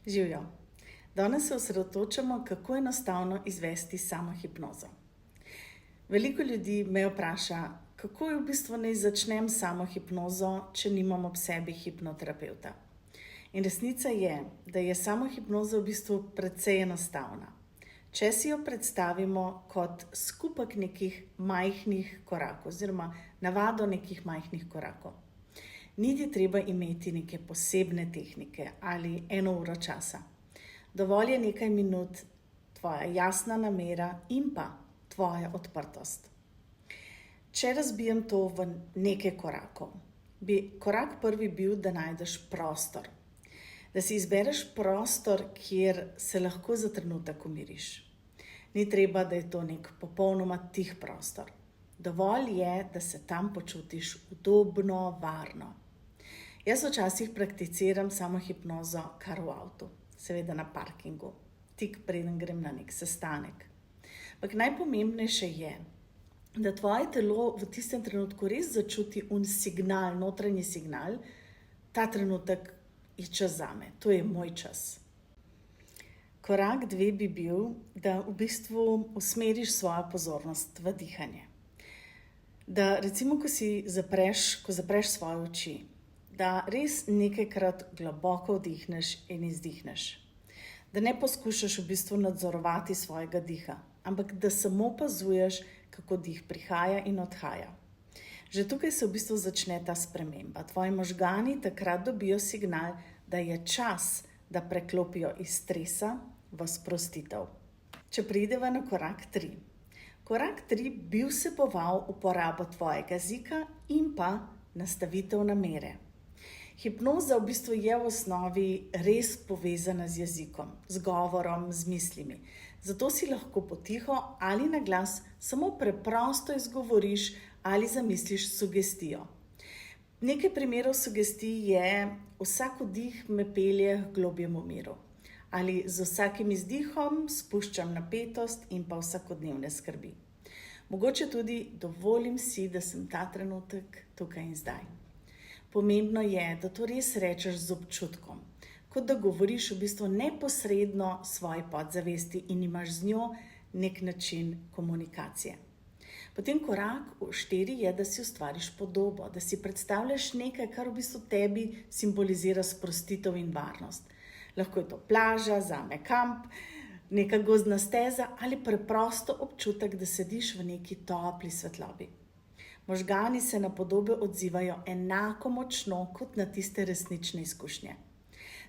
Živjo. Danes se osredotočamo, kako enostavno izvesti samohipnozo. Veliko ljudi me vpraša, kako v bistvu naj začnem samohipnozo, če nimam ob sebi hipnoterapevta. In resnica je, da je samohipnoza v bistvu precej enostavna. Če si jo predstavimo kot skupek nekih majhnih korakov oziroma navado nekih majhnih korakov. Niti treba imeti neke posebne tehnike ali 1 uro časa. Dovolj je nekaj minut, tvoja jasna namera in pa tvoja odprtost. Če razbijem to v nekaj korakov, bi korak prvi bil, da najdeš prostor. Da si izbereš prostor, kjer se lahko za trenutek umiriš. Ni treba, da je to nek popolnoma tih prostor. Dovolj je, da se tam počutiš udobno, varno. Jaz včasih prakticiram samohipnozo kar v avtu, seveda na parkingu, tik preden grem na nek sestanek. Ampak najpomembnejše je, da tvoje telo v tistem trenutku res začuti signal, notranji signal, ta trenutek je čas zame, to je moj čas. Korak 2 bi bil, da v bistvu usmeriš svojo pozornost v dihanje. Da recimo, ko zapreš svoje oči, da res nekajkrat globoko vdihneš in izdihneš. Da ne poskušaš v bistvu nadzorovati svojega diha, ampak da samo opazuješ, kako dih prihaja in odhaja. Že tukaj se v bistvu začne ta sprememba. Tvoji možgani takrat dobijo signal, da je čas, da preklopijo iz stresa v sprostitev. Če prideva na korak 3. Korak 3 bi vseboval uporabo tvojega jezika in pa nastavitev namere. Hipnoza v bistvu je v osnovi res povezana z jezikom, z govorom, z mislimi. Zato si lahko potiho ali na glas samo preprosto izgovoriš ali zamisliš sugestijo. Nekaj primerov sugestij je: vsak vdih me pelje k globjemu miru. Ali z vsakim izdihom spuščam napetost in pa vsakodnevne skrbi. Mogoče tudi dovolim si, da sem ta trenutek tukaj in zdaj. Pomembno je, da to res rečeš z občutkom, kot da govoriš v bistvu neposredno svoji podzavesti in imaš z njo nek način komunikacije. Potem korak 4 je, da si ustvariš podobo, da si predstavljaš nekaj, kar v bistvu tebi simbolizira sprostitev in varnost. Lahko je to plaža, zame kamp, neka gozdna steza ali preprosto občutek, da sediš v neki topli svetlobi. Možgani se na podobe odzivajo enako močno kot na tiste resnične izkušnje.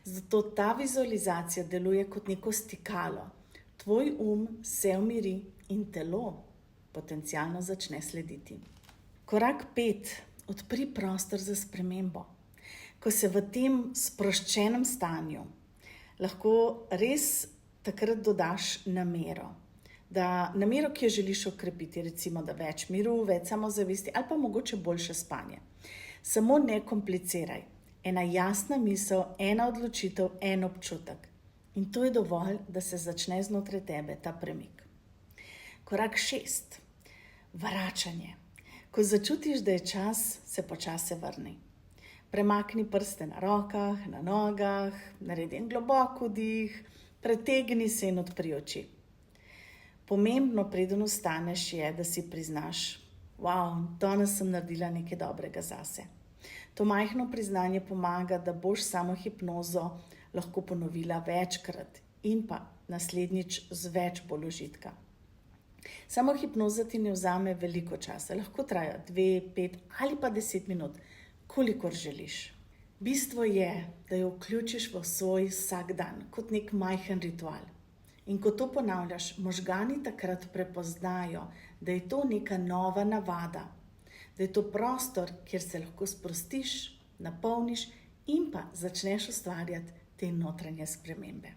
Zato ta vizualizacija deluje kot neko stikalo. Tvoj se umiri in telo potencialno začne slediti. Korak 5. Odpri prostor za spremembo. Ko se v tem sproščenem stanju, lahko res takrat dodaš namero. Namero, ki jo želiš okrepiti, recimo, da več miru, več samozavesti ali pa mogoče boljše spanje. Samo ne kompliciraj. Ena jasna misel, ena odločitev, en občutek. In to je dovolj, da se začne znotraj tebe ta premik. Korak 6. Vračanje. Ko začutiš, da je čas, se počasi vrni. Premakni prste na rokah, na nogah, naredi en globok vdih, pretegni se in odpri oči. Pomembno, preden vstaneš, je, da si priznaš: wow, danes sem naredila nekaj dobrega zase. To majhno priznanje pomaga, da boš samohipnozo lahko ponovila večkrat in pa naslednjič z več bolj užitka. Samohipnoza ti ne vzame veliko časa, lahko traja 2, 5 ali pa 10 minut, kolikor želiš. Bistvo je, da jo vključiš v svoj vsakdan kot nek majhen ritual. In ko to ponavljaš, možgani takrat prepoznajo, da je to neka nova navada, da je to prostor, kjer se lahko sprostiš, napolniš in pa začneš ustvarjati te notranje spremembe.